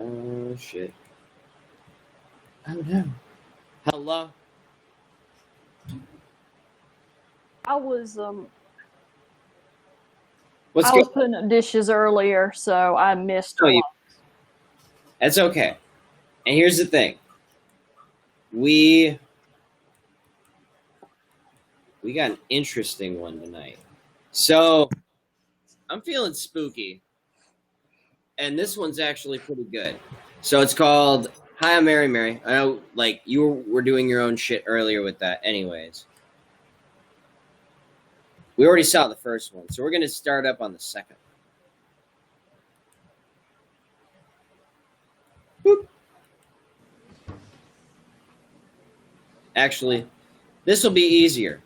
Oh, shit. Oh, no. Hello? I was What's I was good? putting up dishes earlier, so I missed a Oh, lot. that's okay. And here's the thing. We got an interesting one tonight. So, I'm feeling spooky. And this one's actually pretty good. So it's called Hi, I'm Mary Mary. I know, like, you were doing your own shit earlier with that anyways. We already saw the first one, so we're going to start up on the second. Boop. Actually, this will be easier.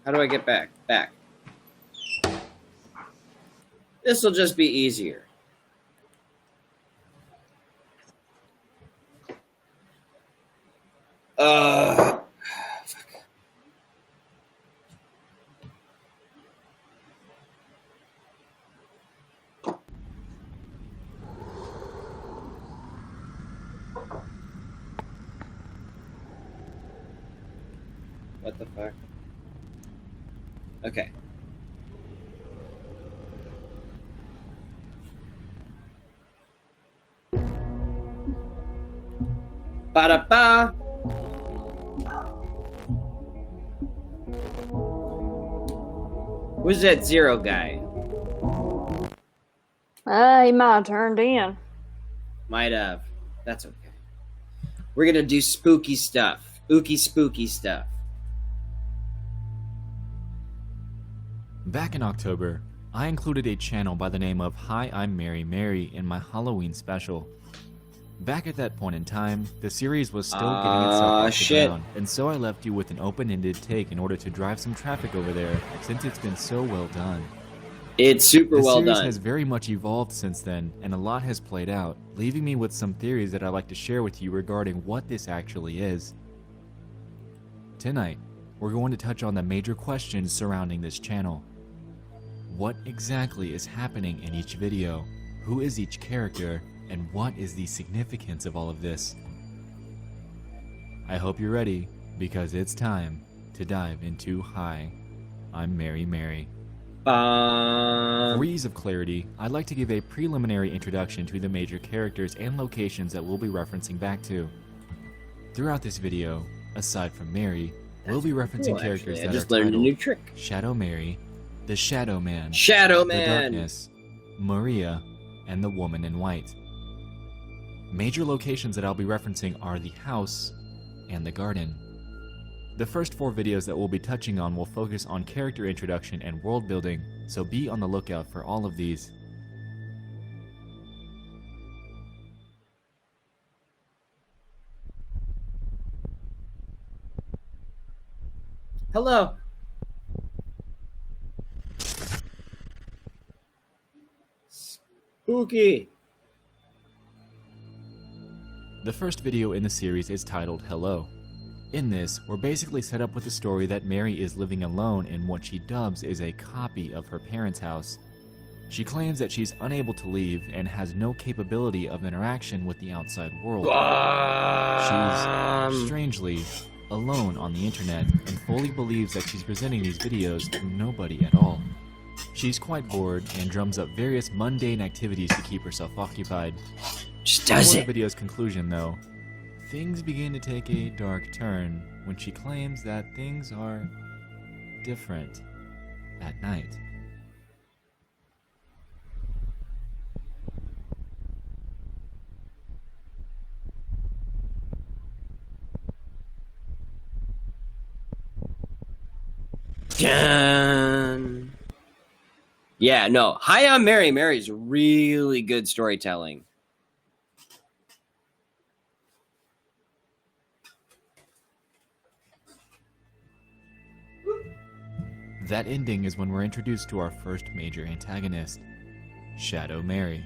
How do I get back? Back. This will just be easier. Fuck. What the fuck? Okay. Ba-da-ba! Who's that zero guy? He might have turned in. Might have. That's okay. We're gonna do spooky stuff. Spooky stuff. Back in October, I included a channel by the name of Hi, I'm Mary Mary in my Halloween special. Back at that point in time, the series was still getting itself off the ground, and so I left you with an open-ended take in order to drive some traffic over there, since it's been so well done. It's super well done. The series has very much evolved since then, and a lot has played out, leaving me with some theories that I'd like to share with you regarding what this actually is. Tonight, we're going to touch on the major questions surrounding this channel. What exactly is happening in each video? Who is each character? And what is the significance of all of this? I hope you're ready, because it's time to dive into Hi, I'm Mary Mary. For ease of clarity, I'd like to give a preliminary introduction to the major characters and locations that we'll be referencing back to. Throughout this video, aside from Mary, we'll be referencing characters that are titled Shadow Mary, the Shadow Man, the Darkness, Maria, and the Woman in White. Major locations that I'll be referencing are the house and the garden. The first 4 videos that we'll be touching on will focus on character introduction and world building, so be on the lookout for all of these. Hello. Spooky. The first video in the series is titled Hello. In this, we're basically set up with the story that Mary is living alone in what she dubs is a copy of her parents' house. She claims that she's unable to leave and has no capability of interaction with the outside world. She's, strangely, alone on the internet and fully believes that she's presenting these videos to nobody at all. She's quite bored and drums up various mundane activities to keep herself occupied. Just does it. Before the video's conclusion, though, things begin to take a dark turn when she claims that things are different at night. Dun. Yeah, no. Hi, I'm Mary Mary's really good storytelling. That ending is when we're introduced to our first major antagonist, Shadow Mary.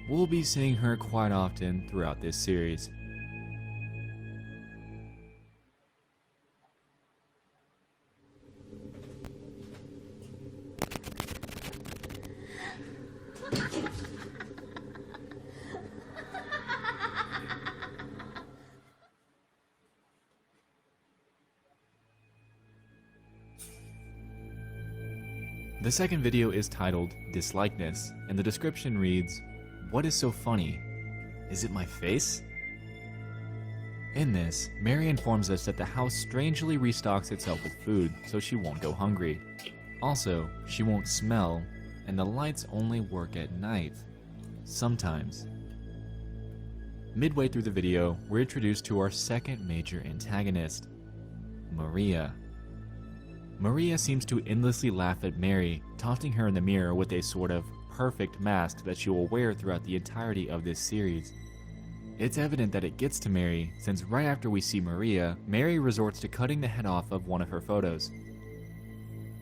We'll be seeing her quite often throughout this series. The second video is titled Dislikeness, and the description reads, "What is so funny? Is it my face?" In this, Mary informs us that the house strangely restocks itself with food so she won't go hungry. Also, she won't smell, and the lights only work at night. Sometimes. Midway through the video, we're introduced to our second major antagonist, Maria. Maria seems to endlessly laugh at Mary, taunting her in the mirror with a sort of perfect mask that she will wear throughout the entirety of this series. It's evident that it gets to Mary, since right after we see Maria, Mary resorts to cutting the head off of one of her photos.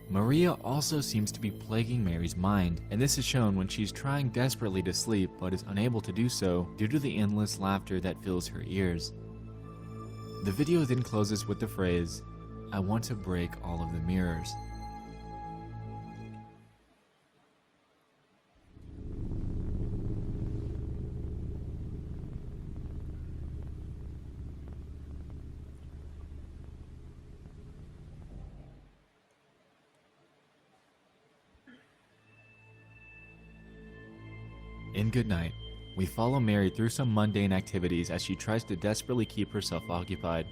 Maria also seems to be plaguing Mary's mind, and this is shown when she's trying desperately to sleep but is unable to do so due to the endless laughter that fills her ears. The video then closes with the phrase, "I want to break all of the mirrors." In Goodnight, we follow Mary through some mundane activities as she tries to desperately keep herself occupied.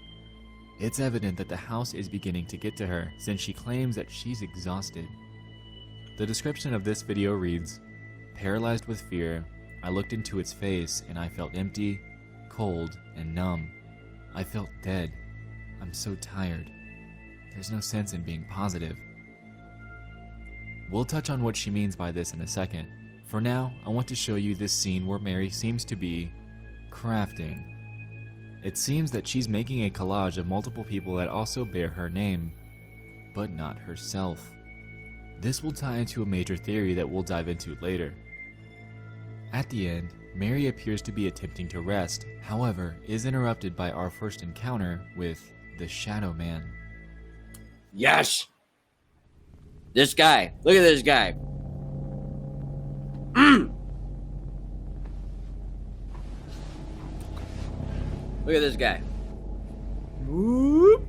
It's evident that the house is beginning to get to her, since she claims that she's exhausted. The description of this video reads, "Paralyzed with fear, I looked into its face and I felt empty, cold, and numb. I felt dead. I'm so tired. There's no sense in being positive." We'll touch on what she means by this in a second. For now, I want to show you this scene where Mary seems to be crafting. It seems that she's making a collage of multiple people that also bear her name, but not herself. This will tie into a major theory that we'll dive into later. At the end, Mary appears to be attempting to rest, however, is interrupted by our first encounter with the Shadow Man. Yes! This guy. Look at this guy. Look at this guy. Whoop.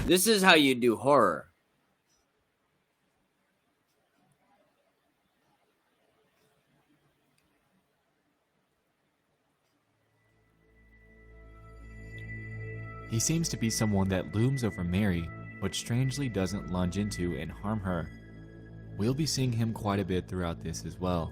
This is how you do horror. He seems to be someone that looms over Mary, but strangely doesn't lunge into and harm her. We'll be seeing him quite a bit throughout this as well.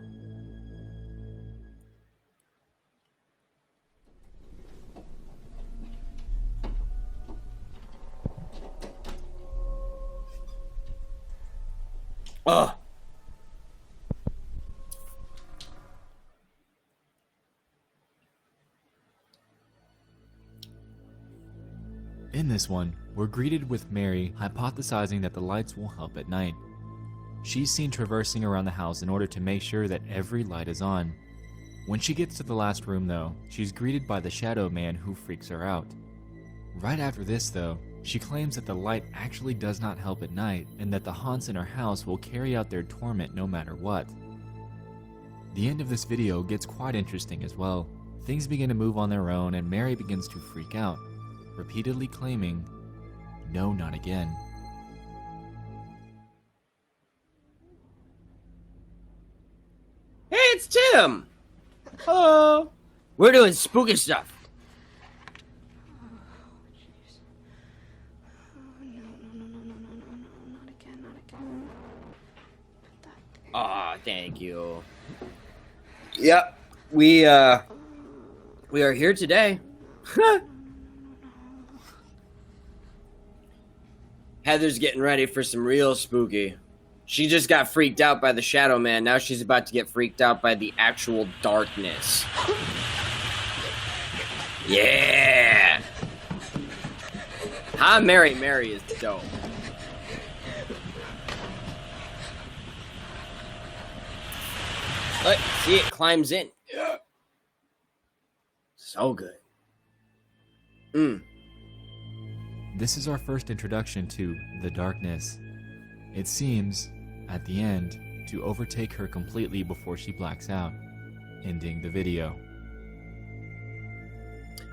Ugh. In this one, we're greeted with Mary hypothesizing that the lights will help at night. She's seen traversing around the house in order to make sure that every light is on. When she gets to the last room though, she's greeted by the Shadow Man who freaks her out. Right after this though, she claims that the light actually does not help at night and that the haunts in her house will carry out their torment no matter what. The end of this video gets quite interesting as well. Things begin to move on their own and Mary begins to freak out, repeatedly claiming, "No, not again." Hey, it's Tim! Hello! We're doing spooky stuff. Aw, thank you. Yep, we are here today. Heather's getting ready for some real spooky. She just got freaked out by the Shadow Man. Now she's about to get freaked out by the actual darkness. Yeah! Hi, Mary. Mary is dope. Look, see, it climbs in. So good. This is our first introduction to the darkness. It seems, at the end, to overtake her completely before she blacks out, ending the video.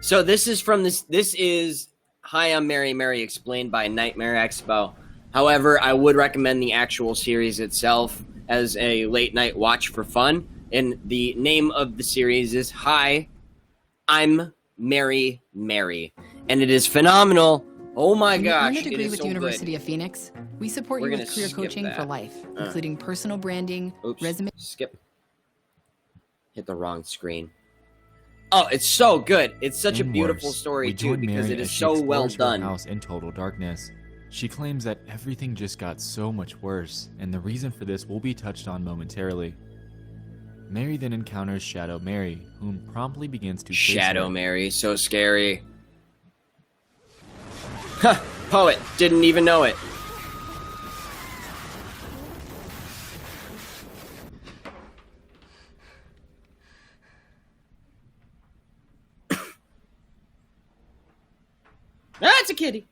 So this is from this is Hi, I'm Mary Mary explained by Nightmare Expo. However, I would recommend the actual series itself as a late night watch for fun. And the name of the series is Hi, I'm Mary Mary. And it is phenomenal. Oh my gosh, Earn a it degree is with so University good. of Phoenix. We support We're you gonna with career skip coaching that. for life, including personal branding, Oops, resume. skip. Hit the wrong screen. Oh, it's so good. It's such a And beautiful worse, story, we too, join because Mary it is as she so well explores her done. house in total darkness. She claims that everything just got so much worse, and the reason for this will be touched on momentarily. Mary then encounters Shadow Mary, whom promptly begins to chase Shadow her. Mary, so scary. Huh, poet, didn't even know it. That's a kitty.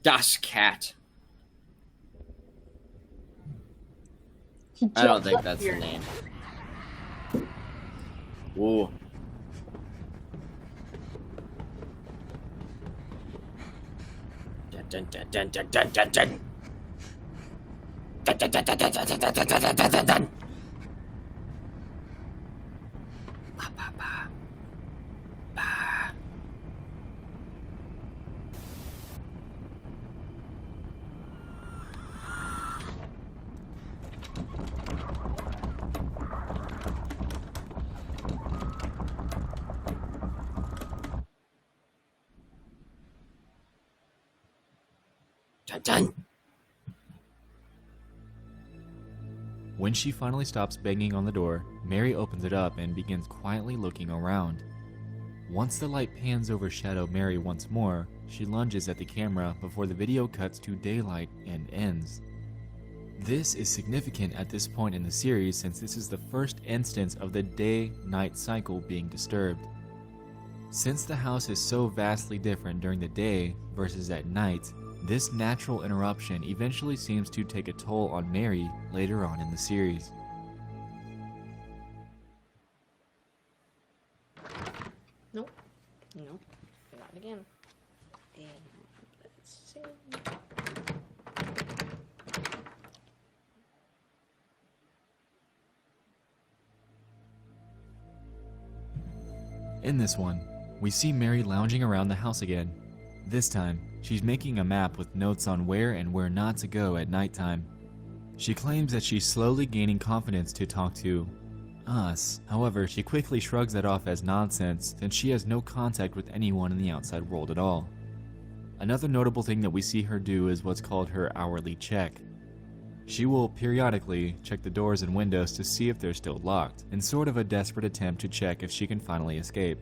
Das Cat. He I don't jumped think up that's here. the name. Whoa. Dun, dun, dun, dun, dun, dun, dun, dun. Dun, dun, dun, dun, dun, dun, dun, dun, dun, dun, dun, dun. Ba, ba, ba. Ba. Dun, dun. When she finally stops banging on the door, Mary opens it up and begins quietly looking around. Once the light pans over Shadow Mary once more, she lunges at the camera before the video cuts to daylight and ends. This is significant at this point in the series since this is the first instance of the day-night cycle being disturbed. Since the house is so vastly different during the day versus at night, this natural interruption eventually seems to take a toll on Mary later on in the series. Nope. Nope. Not again. And let's see. In this one, we see Mary lounging around the house again. This time, she's making a map with notes on where and where not to go at nighttime. She claims that she's slowly gaining confidence to talk to us. However, she quickly shrugs that off as nonsense since she has no contact with anyone in the outside world at all. Another notable thing that we see her do is what's called her hourly check. She will periodically check the doors and windows to see if they're still locked, in sort of a desperate attempt to check if she can finally escape.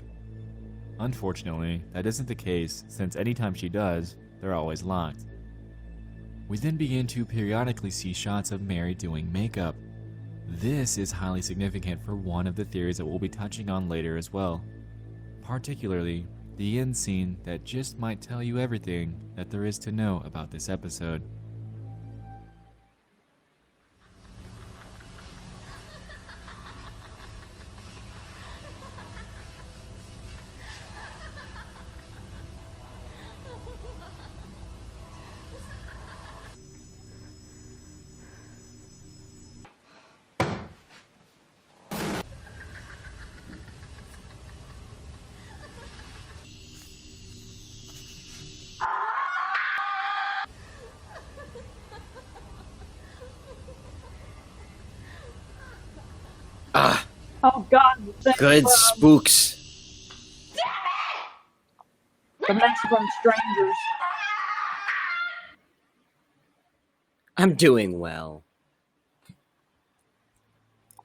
Unfortunately, that isn't the case since anytime she does, they're always locked. We then begin to periodically see shots of Mary doing makeup. This is highly significant for one of the theories that we'll be touching on later as well. Particularly, the end scene that just might tell you everything that there is to know about this episode. Ah, Oh God, good spooks. the Mexican strangers. I'm doing well.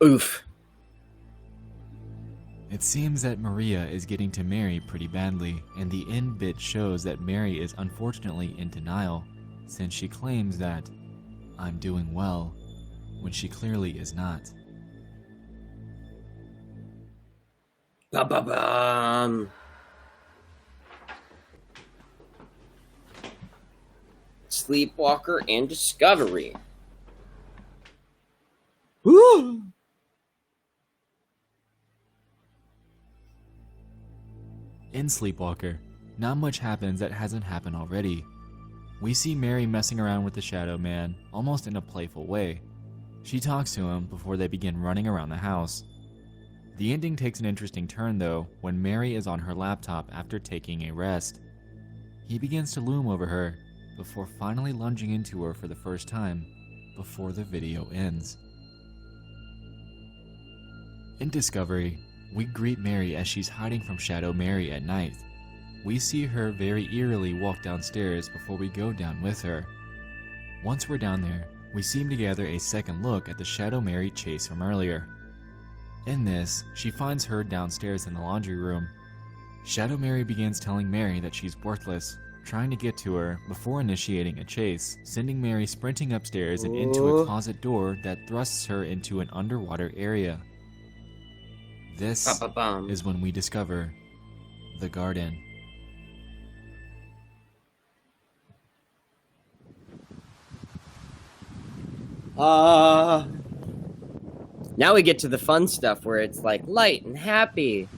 Oof. It seems that Maria is getting to Mary pretty badly, and the end bit shows that Mary is unfortunately in denial, since she claims that I'm doing well. when she clearly is not. Ba-ba-bum. Sleepwalker and Discovery. Woo! In Sleepwalker, not much happens that hasn't happened already. We see Mary messing around with the Shadow Man, almost in a playful way. She talks to him before they begin running around the house. The ending takes an interesting turn though, when Mary is on her laptop after taking a rest. He begins to loom over her, before finally lunging into her for the first time, before the video ends. In Discovery, we greet Mary as she's hiding from Shadow Mary at night. We see her very eerily walk downstairs before we go down with her. Once we're down there, we seem to gather a second look at the Shadow Mary chase from earlier. In this, she finds her downstairs in the laundry room. Shadow Mary begins telling Mary that she's worthless, trying to get to her before initiating a chase, sending Mary sprinting upstairs and into a closet door that thrusts her into an underwater area. This Ba-ba-bum. is when we discover the garden. Now we get to the fun stuff where it's like light and happy.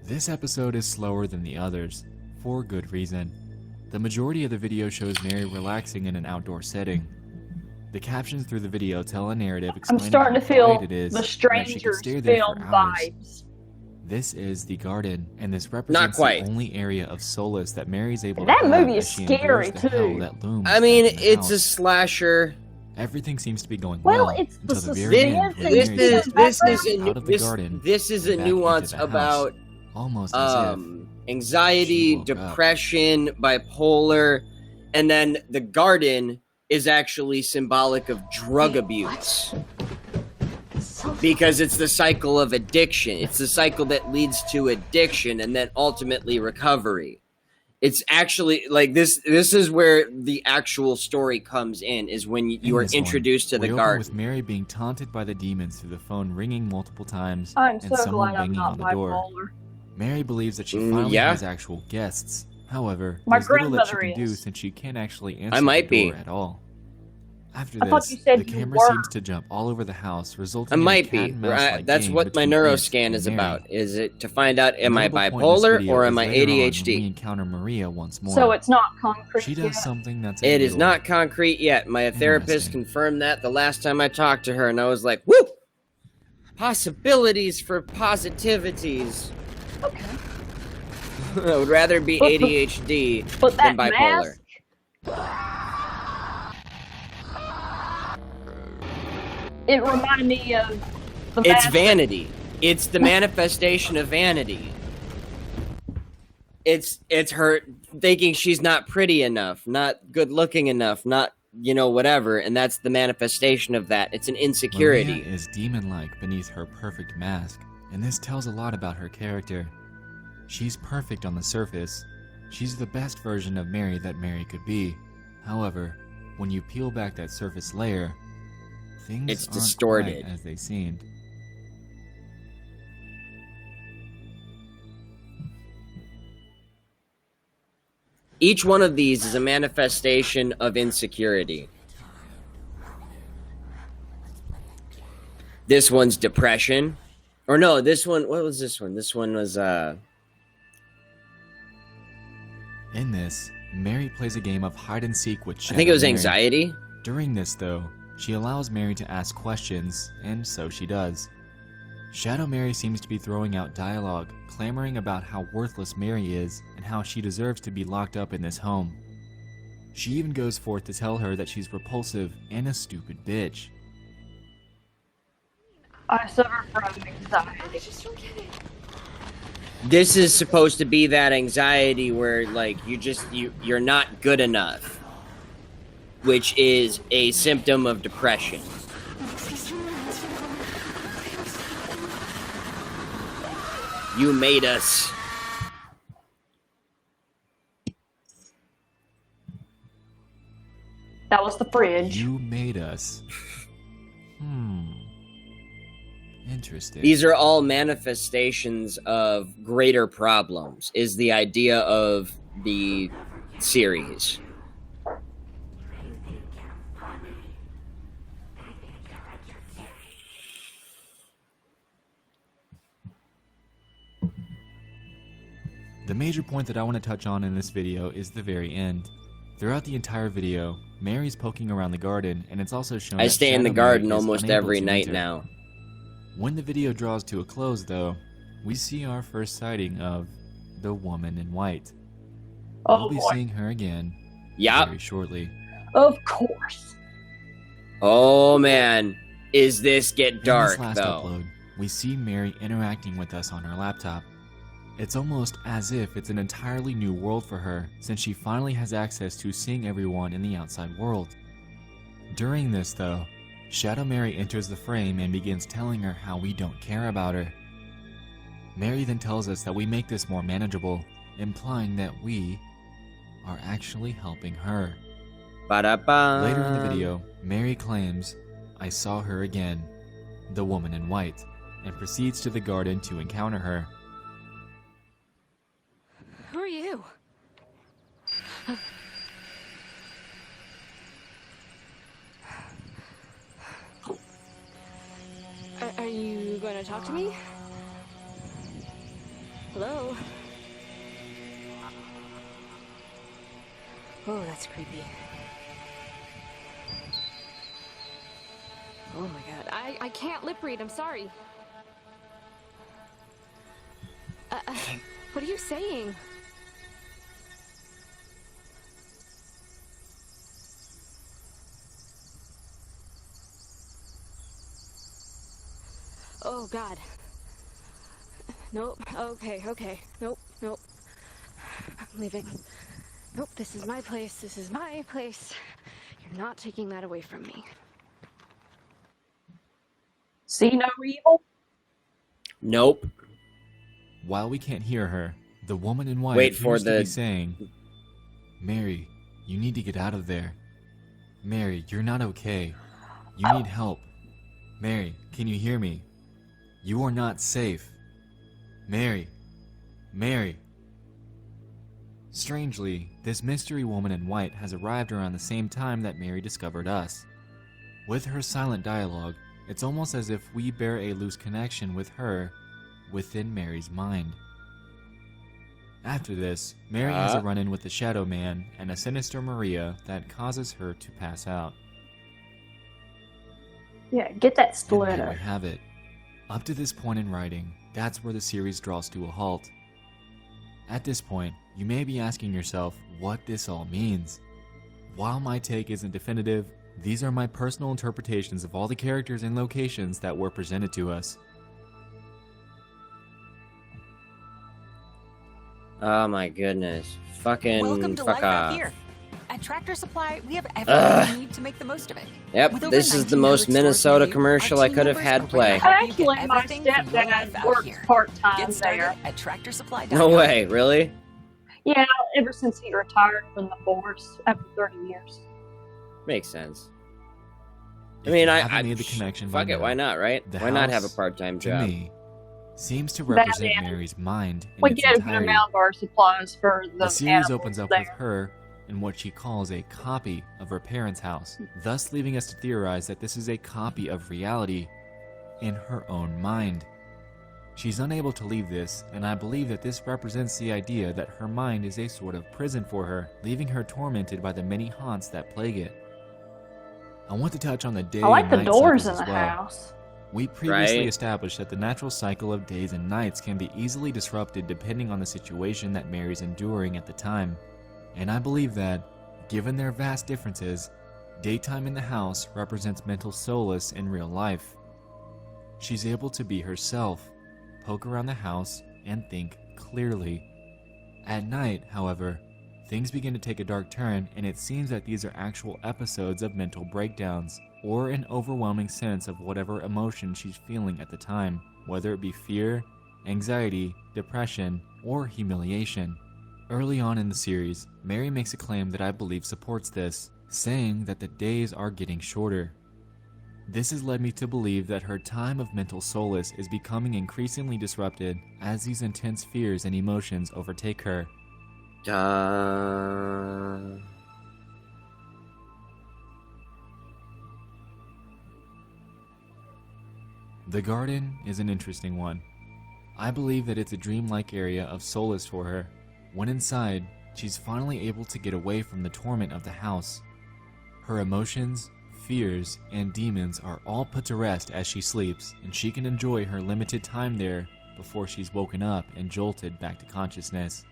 This episode is slower than the others, for good reason. The majority of the video shows Mary relaxing in an outdoor setting. The captions through the video tell a narrative I'm explaining starting to how feel bright it is the and that she can Strangers stay there film for hours. vibes. This is the garden, and this represents quite. the only area of solace that Mary's able That to have movie as is she endures scary, the hell too. that looms I mean, back in the it's a house. slasher. Everything seems to be going Well, well it's the until the very end when This Mary is steps this back is a out of the garden this is a and back into nuance the house, about almost as if anxiety, she woke up. depression, bipolar, and then the garden is actually symbolic of drug abuse. Because it's the cycle of addiction. It's the cycle that leads to addiction and then ultimately recovery. It's actually like this is where the actual story comes in, is when you are this one, introduced to we the open garden. with Mary being taunted by the demons through the phone ringing multiple times I'm and so someone glad I'm banging not on the door. bipolar. Mary believes that she finally yeah. has actual guests. However, My there's little that she grandmother can do is. since she can't actually answer might the door be. at all. After I thought this, you said the you camera were. seems to jump all over the house, resulting I in a might cat be. and mouse-like That's game what my between it neuroscan and is Mary. about. Is it to find out am I Notable point in this bipolar video or is am I later on when we ADHD? encounter Maria once more. So it's not concrete She does yet? something that's a It is little not concrete yet. My therapist Interesting. confirmed that the last time I talked to her, and I was like, "Woo! Possibilities for positivities." Okay. I would rather be ADHD But than that bipolar. mask, it reminded me of the It's mask. vanity. It's the manifestation of vanity. It's her thinking she's not pretty enough, not good looking enough, not whatever, and that's the manifestation of that. It's an insecurity. Maria is demon-like beneath her perfect mask, and this tells a lot about her character. She's perfect on the surface. She's the best version of Mary that Mary could be. However, when you peel back that surface layer, things It's aren't distorted. quite as they seemed. Each one of these is a manifestation of insecurity. This one's depression. Or no, this one, what was this one? This one was, In this, Mary plays a game of hide-and-seek with Shadow I think it was Mary. anxiety. During this, though, she allows Mary to ask questions, and so she does. Shadow Mary seems to be throwing out dialogue, clamoring about how worthless Mary is and how she deserves to be locked up in this home. She even goes forth to tell her that she's repulsive and a stupid bitch. I suffer from anxiety. I just don't get it. This is supposed to be that anxiety where, like, you're not good enough, which is a symptom of depression. You made us. That was the fridge. You made us. Interesting. These are all manifestations of greater problems, is the idea of the series. The major point that I want to touch on in this video is the very end. Throughout the entire video, Mary's poking around the garden, and it's also shown I that stay in the Shadow garden Mary is almost unable every to night enter. now. When the video draws to a close, though, we see our first sighting of the woman in white. Oh, We'll be boy. seeing her again Yup. very shortly. Of course. Oh man, is this get In dark this last though? upload, we see Mary interacting with us on her laptop. It's almost as if it's an entirely new world for her, since she finally has access to seeing everyone in the outside world. During this, though, Shadow Mary enters the frame and begins telling her how we don't care about her. Mary then tells us that we make this more manageable, implying that we are actually helping her. Ba-da-ba. Later in the video, Mary claims, "I saw her again," the woman in white, and proceeds to the garden to encounter her. Who are you? Are you going to talk to me? Hello? Oh, that's creepy. Oh my god. I can't lip read, I'm sorry. What are you saying? Oh god. Nope. Okay. Nope. I'm leaving. Nope, this is my place. This is my place. You're not taking that away from me. See no evil? Nope. While we can't hear her, the woman in white Wait for appears to the- be saying, "Mary, you need to get out of there. Mary, you're not okay. You need help. Mary, can you hear me? You are not safe. Mary. Mary." Strangely, this mystery woman in white has arrived around the same time that Mary discovered us. With her silent dialogue, it's almost as if we bear a loose connection with her within Mary's mind. After this, Mary has a run-in with the Shadow Man and a sinister Maria that causes her to pass out. Yeah, get that And there stiletto. we have it. Up to this point in writing, that's where the series draws to a halt. At this point, you may be asking yourself what this all means. While my take isn't definitive, these are my personal interpretations of all the characters and locations that were presented to us. Oh my goodness. Fucking Welcome to fuck life out off. here. At Tractor Supply, we have everything you need to make the most of it. Yep, With over this is the 1900 most stores Minnesota near you, commercial our I team could have members had are play. ready to help you Actually, get my everything for your life stepdad out works here. part-time Get started there. at TractorSupply.com. No way, really? Yeah, ever since he retired from the force after 30 years. Makes sense. I If mean, you I haven't made the connection by fuck it, now, why not, right? the Why not have a house, part-time to job? me, seems to That represent and Mary's mind in We its get a good entirety. amount of our supplies for the The series animals opens up there. with her in what she calls a copy of her parents' house, thus leaving us to theorize that this is a copy of reality in her own mind. She's unable to leave this, and I believe that this represents the idea that her mind is a sort of prison for her, leaving her tormented by the many haunts that plague it. I want to touch on the day I like and the night doors in cycles the as well. house. We previously Right. established that the natural cycle of days and nights can be easily disrupted depending on the situation that Mary's enduring at the time. And I believe that, given their vast differences, daytime in the house represents mental solace in real life. She's able to be herself, poke around the house, and think clearly. At night, however, things begin to take a dark turn, and it seems that these are actual episodes of mental breakdowns, or an overwhelming sense of whatever emotion she's feeling at the time, whether it be fear, anxiety, depression, or humiliation. Early on in the series, Mary makes a claim that I believe supports this. saying that the days are getting shorter. This has led me to believe that her time of mental solace is becoming increasingly disrupted as these intense fears and emotions overtake her. The garden is an interesting one. I believe that it's a dreamlike area of solace for her. When inside, she's finally able to get away from the torment of the house. Her emotions, fears, and demons are all put to rest as she sleeps, and she can enjoy her limited time there before she's woken up and jolted back to consciousness.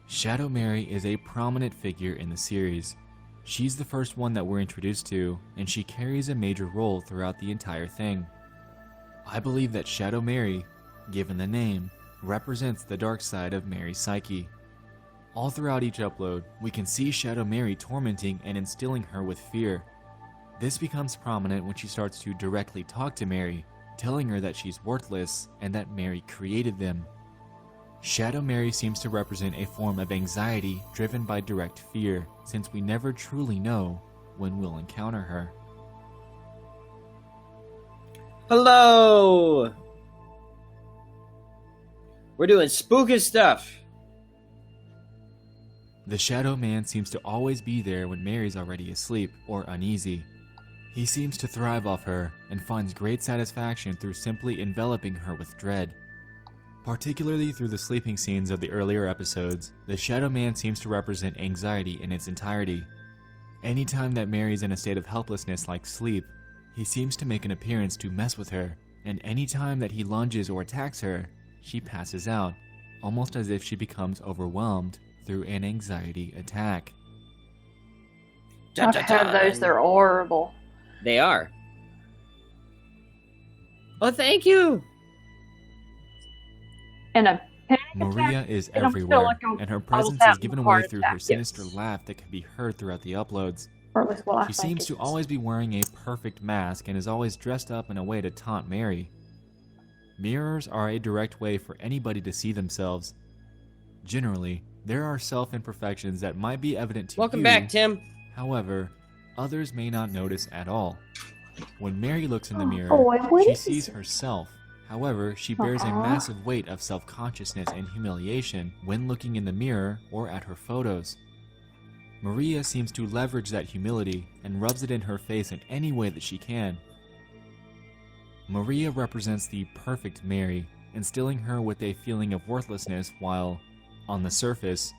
Shadow Mary is a prominent figure in the series. She's the first one that we're introduced to, and she carries a major role throughout the entire thing. I believe that Shadow Mary, given the name, represents the dark side of Mary's psyche. All throughout each upload, we can see Shadow Mary tormenting and instilling her with fear. This becomes prominent when she starts to directly talk to Mary, telling her that she's worthless and that Mary created them. Shadow Mary seems to represent a form of anxiety driven by direct fear, since we never truly know when we'll encounter her. Hello! We're doing spooky stuff. The Shadow Man seems to always be there when Mary's already asleep or uneasy. He seems to thrive off her and finds great satisfaction through simply enveloping her with dread. Particularly through the sleeping scenes of the earlier episodes, the Shadow Man seems to represent anxiety in its entirety. Anytime that Mary's in a state of helplessness like sleep, he seems to make an appearance to mess with her, and anytime that he lunges or attacks her, she passes out, almost as if she becomes overwhelmed through an anxiety attack. I've had those. They're horrible. They are. Oh, thank you. And a panic Maria attack, is and I feel everywhere, like and her I was presence is having given a away heart through her attack, sinister yes. laugh that can be heard throughout the uploads. Or at least what I She think seems it to is. always be wearing a perfect mask and is always dressed up in a way to taunt Mary. Mirrors are a direct way for anybody to see themselves. Generally, there are self-imperfections that might be evident to Welcome you. back, Tim. However, others may not notice at all. When Mary looks in the Oh, mirror, boy, what she is sees this? herself. However, she bears a massive weight of self-consciousness and humiliation when looking in the mirror or at her photos. Maria seems to leverage that humility and rubs it in her face in any way that she can. Maria represents the perfect Mary, instilling her with a feeling of worthlessness while, on the surface,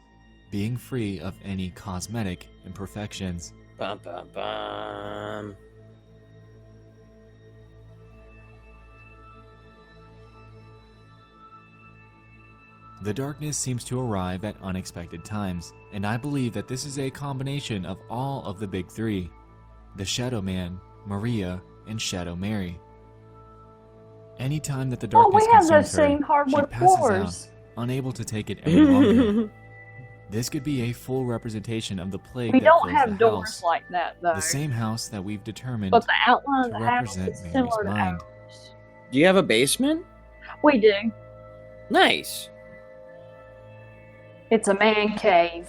being free of any cosmetic imperfections. Bum, bum, bum. The darkness seems to arrive at unexpected times, and I believe that this is a combination of all of the big three: the Shadow Man, Maria, and Shadow Mary. Anytime that the Oh, darkness we have consumes those her, same she hardwood passes floors. out, unable to take it any longer. This could be a full representation of the plague We that don't fills have the doors house, like that, though. the same house that we've determined But the outline of to the house represent is Mary's similar to mind. ours. Do you have a basement? We do. Nice. It's a man cave.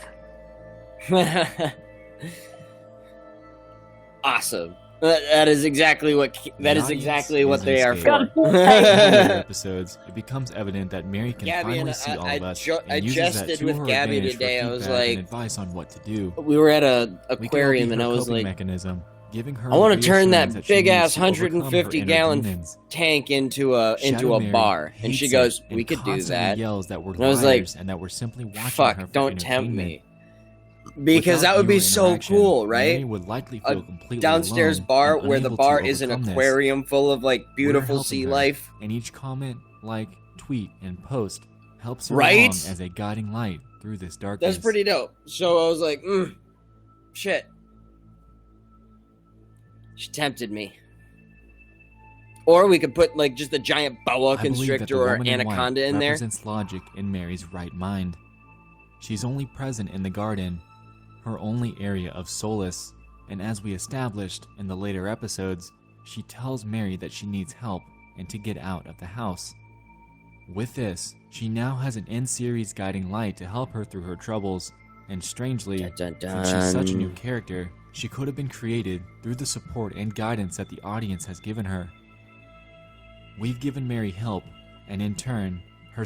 Awesome. That is exactly what that The is audience exactly what is they are unscathed. Got a for. full In table. later episodes, it becomes evident that Mary can Gabby finally and see all I of us I and uses that jested to with her Gabby advantage today. for I was feedback and like, advice on what to do. we were at a We can all be aquarium, and her I was coping like, mechanism, giving her I want to turn reassurance that she big needs ass to overcome her 150 inner gallon demons. tank into a Shadow Mary bar, and she hates goes, it "We and could do constantly that." Yells that we're And I was like, liars and that we're simply watching her Fuck! for Don't tempt entertainment. me, because Without that would be viewer so interaction, cool, Mary right? would likely A feel completely Downstairs alone bar and where the unable bar to is an overcome this. aquarium full of like We're beautiful helping sea her, life. and each comment, like, tweet, and post helps her Right? along as a guiding light through this darkness. That's pretty dope. So I was like, shit. She tempted me. Or we could put like just a giant boa I believe that the constrictor or woman in white anaconda in there. represents logic in Mary's right mind. She's only present in the garden, her only area of solace, and as we established in the later episodes, she tells Mary that she needs help and to get out of the house. With this, she now has an in-series guiding light to help her through her troubles, and strangely, Dun, dun, dun. since she's such a new character, she could have been created through the support and guidance that the audience has given her. We've given Mary help, and in turn, her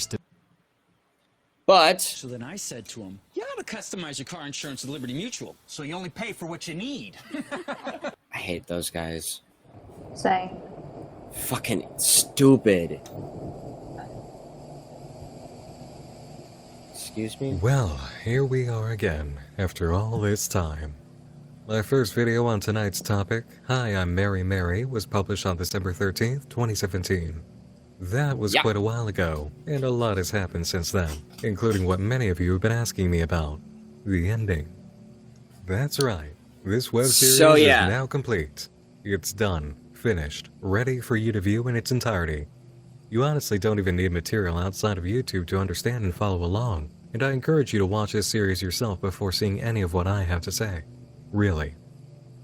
But So then I said to him, you ought to customize your car insurance with Liberty Mutual, so you only pay for what you need. I hate those guys. Saying, Fucking stupid. Excuse me? Well, here we are again, after all this time. My first video on tonight's topic, Hi, I'm Mary Mary, was published on December 13th, 2017. That was Yeah. quite a while ago, and a lot has happened since then, including what many of you have been asking me about, the ending. That's right, this web series So, yeah. is now complete. It's done, finished, ready for you to view in its entirety. You honestly don't even need material outside of YouTube to understand and follow along, and I encourage you to watch this series yourself before seeing any of what I have to say. Really.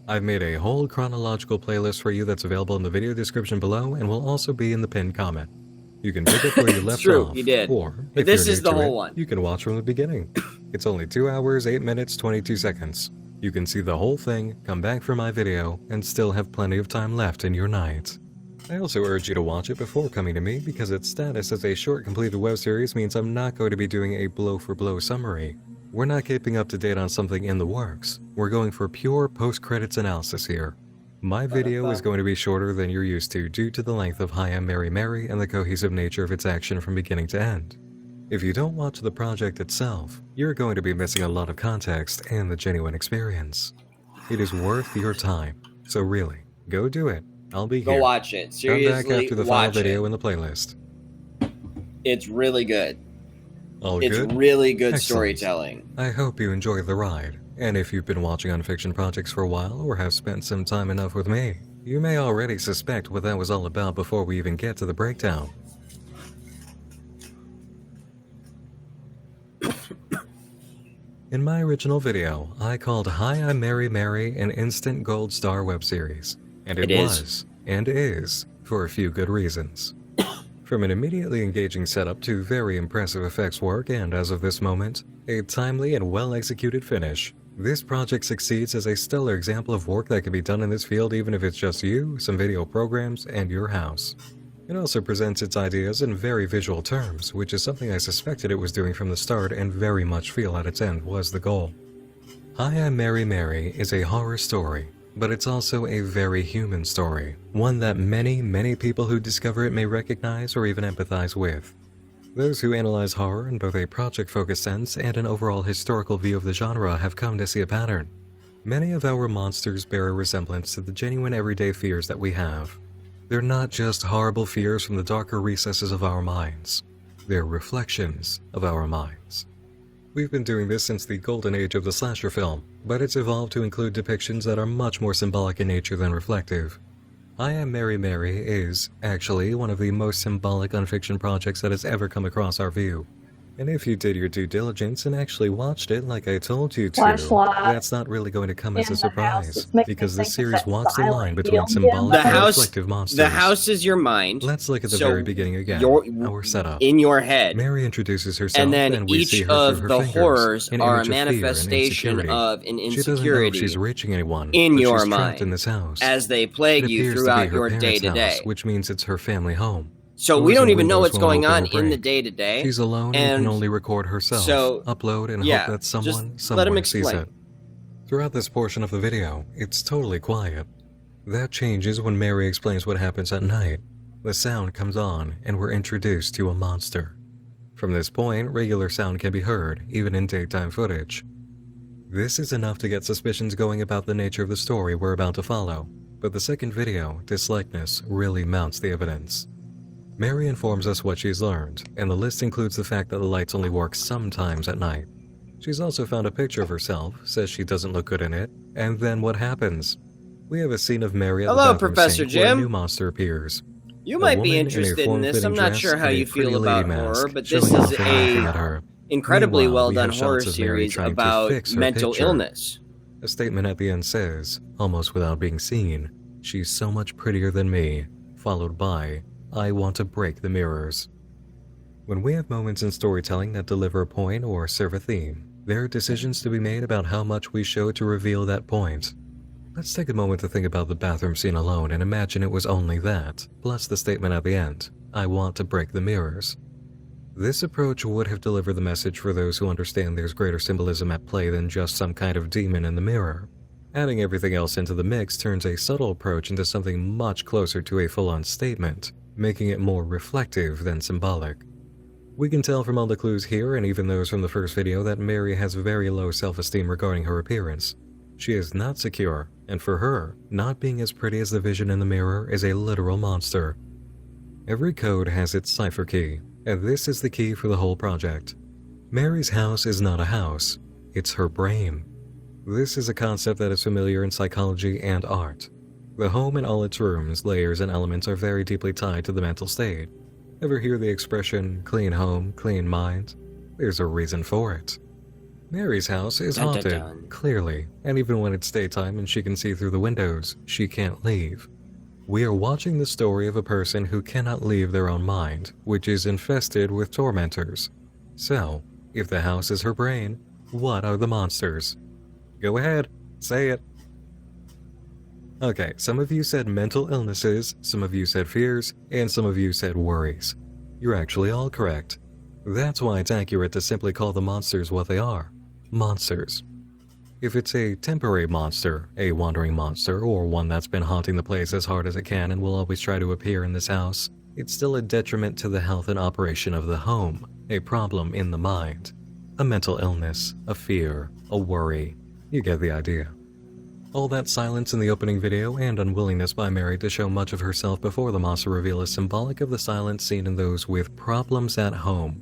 I've made a whole chronological playlist for you that's available in the video description below and will also be in the pinned comment. You can pick up where you left True, off, you did. or But if this you're is new the to whole it, one. you can watch from the beginning. It's only 2 hours, 8 minutes, 22 seconds. You can see the whole thing, come back for my video, and still have plenty of time left in your night. I also urge you to watch it before coming to me because its status as a short completed web series means I'm not going to be doing a blow-for-blow summary. We're not keeping up to date on something in the works. We're going for pure post-credits analysis here. My video is going to be shorter than you're used to due to the length of Hi, I'm Mary Mary and the cohesive nature of its action from beginning to end. If you don't watch the project itself, you're going to be missing a lot of context and the genuine experience. It is worth your time, so really, go do it. I'll be Go here. watch it. Come Seriously, back after the final watch video it. in the playlist. It's really good. All It's good? really good Excellent. storytelling. I hope you enjoy the ride, and if you've been watching unfiction projects for a while or have spent some time enough with me, you may already suspect what that was all about before we even get to the breakdown. In my original video, I called Hi, I'm Mary Mary an instant gold star web series, and it It is. was, and is, for a few good reasons. From an immediately engaging setup to very impressive effects work and, as of this moment, a timely and well-executed finish, this project succeeds as a stellar example of work that can be done in this field even if it's just you, some video programs, and your house. It also presents its ideas in very visual terms, which is something I suspected it was doing from the start and very much feel at its end was the goal. Hi, I'm Mary Mary is a horror story, but it's also a very human story, one that many people who discover it may recognize or even empathize with. Those who analyze horror in both a project-focused sense and an overall historical view of the genre have come to see a pattern. Many of our monsters bear a resemblance to the genuine everyday fears that we have. They're not just horrible fears from the darker recesses of our minds. They're reflections of our minds. We've been doing this since the golden age of the slasher film, but it's evolved to include depictions that are much more symbolic in nature than reflective. Hi, I'm Mary Mary is, actually, one of the most symbolic unfiction projects that has ever come across our view. And if you did your due diligence and actually watched it like I told you to, Flashlight that's not really going to come as in a the house. surprise, It's making me because this think of series that walks the line silent between film. symbolic The and house- reflective monsters. The house is your mind. Let's look at the So very beginning again, our setup. In your head. Mary introduces herself, And then we each see her of through the her fingers, horrors an are a image of fear and manifestation insecurity. of an She doesn't know if insecurity she's reaching anyone, in but your she's trapped mind in this house. as they It plague you appears to be throughout her your parents' day-to-day. house, which means it's her family home. So Doors we don't and even know windows what's won't going open on or in the break. day-to-day. She's alone and and can only record herself, so, upload, and yeah, hope that just someone let somewhere him sees explain. it. Throughout this portion of the video, it's totally quiet. That changes when Mary explains what happens at night. The sound comes on, and we're introduced to a monster. From this point, regular sound can be heard, even in daytime footage. This is enough to get suspicions going about the nature of the story we're about to follow, but the second video, Dislikeness, really mounts the evidence. Mary informs us what she's learned, and the list includes the fact that the lights only work sometimes at night. She's also found a picture of herself, says she doesn't look good in it, and then what happens? We have a scene of Mary at Hello, the bathroom Professor sink where a Jim. new monster appears. You A might woman be in a interested in this. form-fitting I'm not dress sure how and a you pretty feel lady about mask horror, but this showing off is everything at a her. incredibly Meanwhile, well we done have horror shots of Mary series trying to about fix her mental picture. illness. A statement at the end says, almost without being seen, "She's so much prettier than me," followed by, I want to break the mirrors. When we have moments in storytelling that deliver a point or serve a theme, there are decisions to be made about how much we show to reveal that point. Let's take a moment to think about the bathroom scene alone and imagine it was only that, plus the statement at the end, I want to break the mirrors. This approach would have delivered the message for those who understand there's greater symbolism at play than just some kind of demon in the mirror. Adding everything else into the mix turns a subtle approach into something much closer to a full-on statement, making it more reflective than symbolic. We can tell from all the clues here and even those from the first video that Mary has very low self-esteem regarding her appearance. She is not secure, and for her, not being as pretty as the vision in the mirror is a literal monster. Every code has its cipher key, and this is the key for the whole project. Mary's house is not a house, it's her brain. This is a concept that is familiar in psychology and art. The home and all its rooms, layers, and elements are very deeply tied to the mental state. Ever hear the expression, clean home, clean mind? There's a reason for it. Mary's house is Dun, dun, haunted, dun. clearly, and even when it's daytime and she can see through the windows, she can't leave. We are watching the story of a person who cannot leave their own mind, which is infested with tormentors. So, if the house is her brain, what are the monsters? Go ahead, say it. Okay, some of you said mental illnesses, some of you said fears, and some of you said worries. You're actually all correct. That's why it's accurate to simply call the monsters what they are. Monsters. If it's a temporary monster, a wandering monster, or one that's been haunting the place as hard as it can and will always try to appear in this house, it's still a detriment to the health and operation of the home, a problem in the mind. A mental illness, a fear, a worry. You get the idea. All that silence in the opening video and unwillingness by Mary to show much of herself before the monster reveal is symbolic of the silence seen in those with problems at home.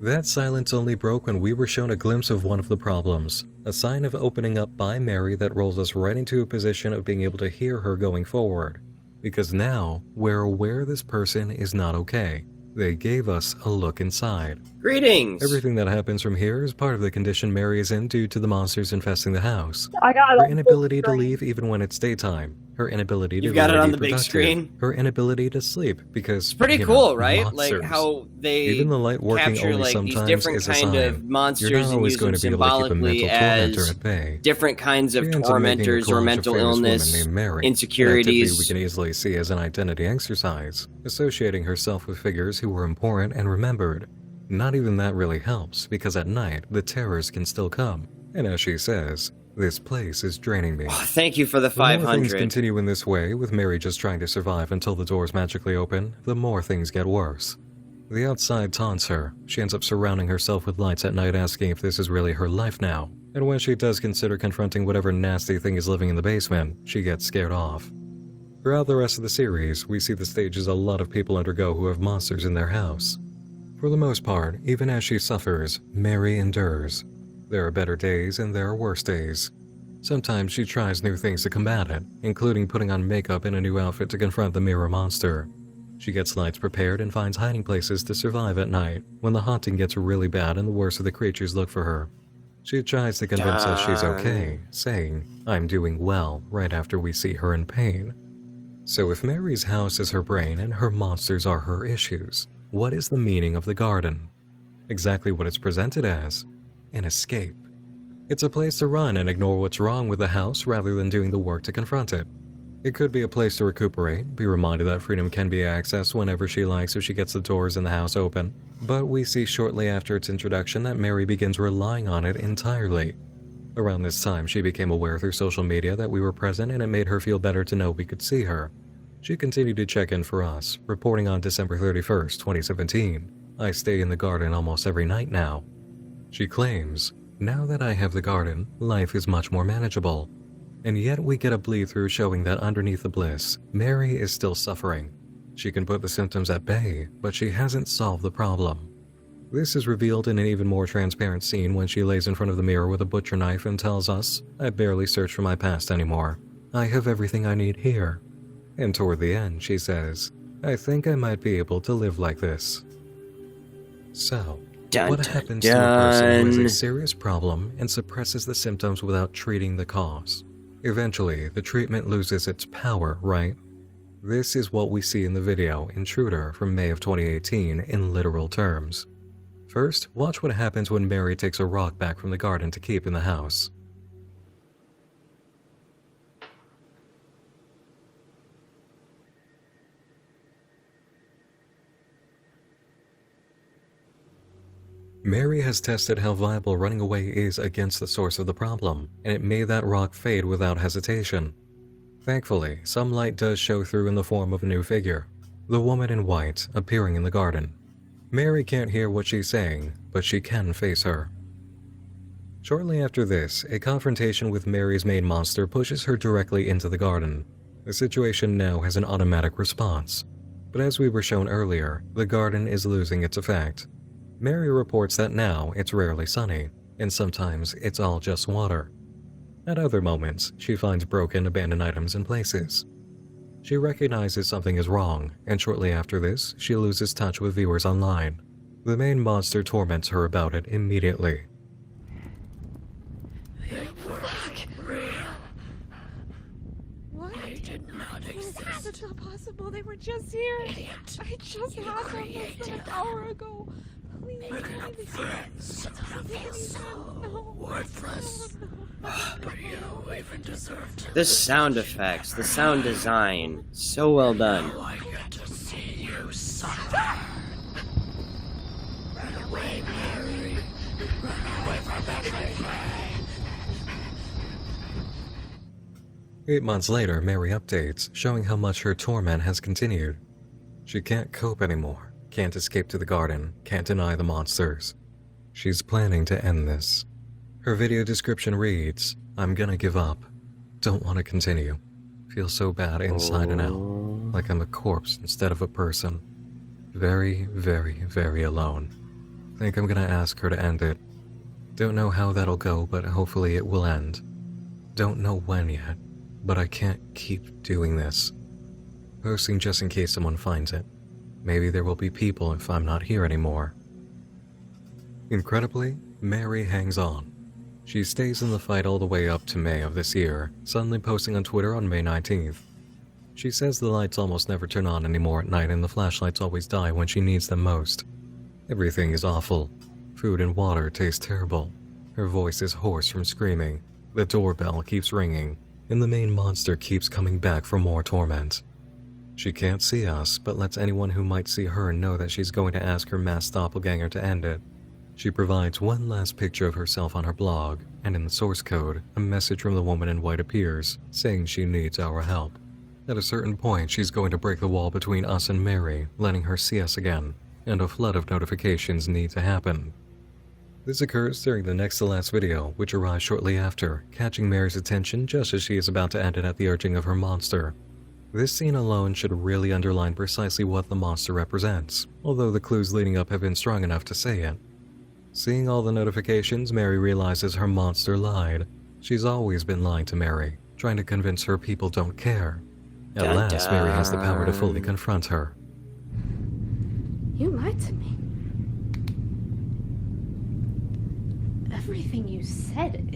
That silence only broke when we were shown a glimpse of one of the problems, a sign of opening up by Mary that rolls us right into a position of being able to hear her going forward. Because now, we're aware this person is not okay. They gave us a look inside. Greetings! Everything that happens from here is part of the condition Mary is in due to the monsters infesting the house. I got it Her on the inability big to screen. leave even when it's daytime. Her inability to You've got it really on be the big productive. screen? Her inability to sleep because It's pretty you cool, know, right? monsters. Like how they Even the light working capture only like sometimes these different is a kind of sign. monsters You're not and always use going them to be able to keep a symbolically mental tormentor as at bay. different kinds of She ends up making a tormentors or collage of mental famous women illness, named Mary, an activity insecurities. we can easily see as an identity exercise, associating herself with figures who were important and remembered. Not even that really helps, because at night, the terrors can still come. And as she says, this place is draining me. Oh, thank you for the The more things 500. continue in this way, with Mary just trying to survive until the doors magically open, the more things get worse. The outside taunts her. She ends up surrounding herself with lights at night, asking if this is really her life now. And when she does consider confronting whatever nasty thing is living in the basement, she gets scared off. Throughout the rest of the series, we see the stages a lot of people undergo who have monsters in their house. For the most part, even as she suffers, Mary endures. There are better days and there are worse days. Sometimes she tries new things to combat it, including putting on makeup and a new outfit to confront the mirror monster. She gets lights prepared and finds hiding places to survive at night, when the haunting gets really bad and the worst of the creatures look for her. She tries to convince us she's okay, saying, "I'm doing well," right after we see her in pain. So if Mary's house is her brain and her monsters are her issues, what is the meaning of the garden? Exactly what it's presented as: an escape. It's a place to run and ignore what's wrong with the house rather than doing the work to confront it. It could be a place to recuperate, be reminded that freedom can be accessed whenever she likes if she gets the doors in the house open. But we see shortly after its introduction that Mary begins relying on it entirely. Around this time, she became aware through social media that we were present, and it made her feel better to know we could see her. She continued to check in for us, reporting on December 31st, 2017, "I stay in the garden almost every night now." She claims, "Now that I have the garden, life is much more manageable." And yet we get a bleed through showing that underneath the bliss, Mary is still suffering. She can put the symptoms at bay, but she hasn't solved the problem. This is revealed in an even more transparent scene when she lays in front of the mirror with a butcher knife and tells us, "I barely search for my past anymore. I have everything I need here." And toward the end, she says, "I think I might be able to live like this." So, Dun, what dun, happens to a person who has dun. a serious problem and suppresses the symptoms without treating the cause? Eventually, the treatment loses its power, right? This is what we see in the video Intruder from May of 2018 in literal terms. First, watch what happens when Mary takes a rock back from the garden to keep in the house. Mary has tested how viable running away is against the source of the problem, and it made that rock fade without hesitation. Thankfully, some light does show through in the form of a new figure, the woman in white appearing in the garden. Mary can't hear what she's saying, but she can face her. Shortly after this, a confrontation with Mary's main monster pushes her directly into the garden. The situation now has an automatic response, but as we were shown earlier, the garden is losing its effect. Mary reports that now it's rarely sunny, and sometimes it's all just water. At other moments, she finds broken, abandoned items in places. She recognizes something is wrong, and shortly after this, she loses touch with viewers online. The main monster torments her about it immediately. They weren't real. What? They did not exist. That's not possible. They were just here. Idiot. I just You had them less than created an hour ago. Please, We're gonna please. friends. I feel so worthless. Do you even deserve to The sound effects, the sound design, so well done. know I get to see you suffer? Run away, Mary. Run away from everything. 8 months later, Mary updates, showing how much her torment has continued. She can't cope anymore, can't escape to the garden, can't deny the monsters. She's planning to end this. Her video description reads, "I'm gonna give up. Don't want to continue. Feel so bad inside and out, like I'm a corpse instead of a person. Very, very, very alone. Think I'm gonna ask her to end it. Don't know how that'll go, but hopefully it will end. Don't know when yet, but I can't keep doing this. Posting just in case someone finds it. Maybe there will be people if I'm not here anymore." Incredibly, Mary hangs on. She stays in the fight all the way up to May of this year, suddenly posting on Twitter on May 19th. She says the lights almost never turn on anymore at night and the flashlights always die when she needs them most. Everything is awful. Food and water taste terrible. Her voice is hoarse from screaming. The doorbell keeps ringing, and the main monster keeps coming back for more torment. She can't see us, but lets anyone who might see her know that she's going to ask her masked doppelganger to end it. She provides one last picture of herself on her blog, and in the source code, a message from the woman in white appears, saying she needs our help. At a certain point, she's going to break the wall between us and Mary, letting her see us again, and a flood of notifications need to happen. This occurs during the next to last video, which arrives shortly after, catching Mary's attention just as she is about to end it at the urging of her monster. This scene alone should really underline precisely what the monster represents, although the clues leading up have been strong enough to say it. Seeing all the notifications, Mary realizes her monster lied. She's always been lying to Mary, trying to convince her people don't care. At Dun last, dun. Mary has the power to fully confront her. You lied to me. Everything you said,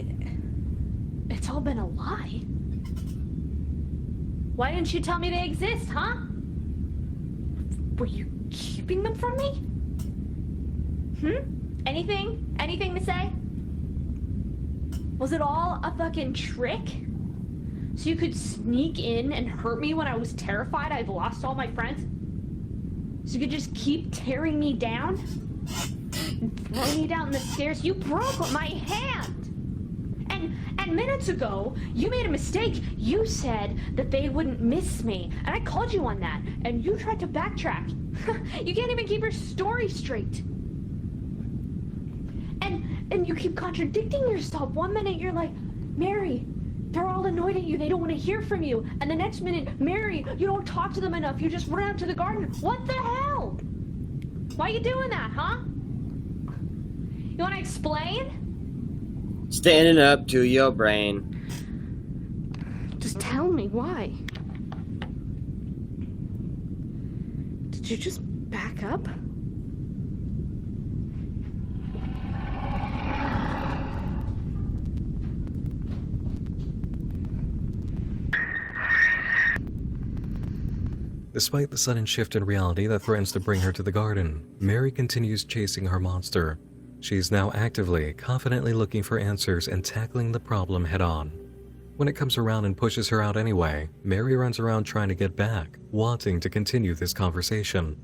it's all been a lie. Why didn't you tell me they exist, huh? Were you keeping them from me? Anything? Anything to say? Was it all a fucking trick? So you could sneak in and hurt me when I was terrified I'd lost all my friends? So you could just keep tearing me down? And throw me down the stairs? You broke my hand! And minutes ago, you made a mistake. You said that they wouldn't miss me. And I called you on that. And you tried to backtrack. You can't even keep your story straight. And you keep contradicting yourself. One minute you're like, Mary, they're all annoyed at you. They don't want to hear from you. And the next minute, Mary, you don't talk to them enough. You just run out to the garden. What the hell? Why are you doing that, huh? You want to explain? Standing up to your brain. Just tell me why. Did you just back up? Despite the sudden shift in reality that threatens to bring her to the garden, Mary continues chasing her monster. She's now actively, confidently looking for answers and tackling the problem head-on. When it comes around and pushes her out anyway, Mary runs around trying to get back, wanting to continue this conversation.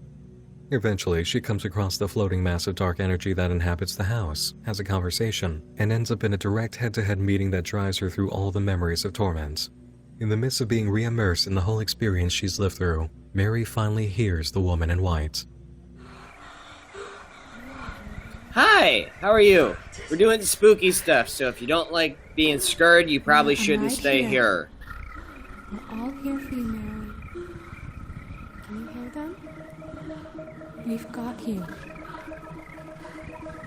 Eventually, she comes across the floating mass of dark energy that inhabits the house, has a conversation, and ends up in a direct head-to-head meeting that drives her through all the memories of torment. In the midst of being re-immersed in the whole experience she's lived through, Mary finally hears the woman in white. Hi, how are you? We're doing spooky stuff, so if you don't like being scared, you probably shouldn't stay here. We're all here for you, Mary. Can you hear them? We've got you.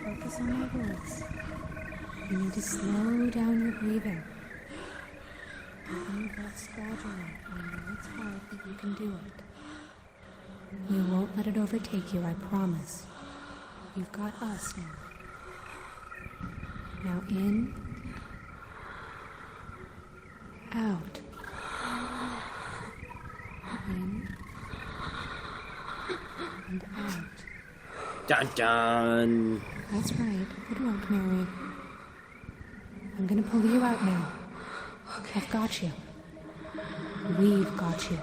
Focus on my voice. You need to slow down your breathing. Open your breaths gradually. I know it's hard, but you can do it. We won't let it overtake you, I promise. You've got us now. Now in, out. In, and out. Dun dun. That's right. Good work, Mary. I'm gonna pull you out now. I've got you. We've got you.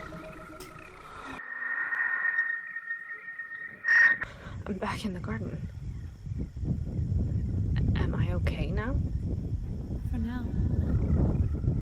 I'm back in the garden. Am I okay now?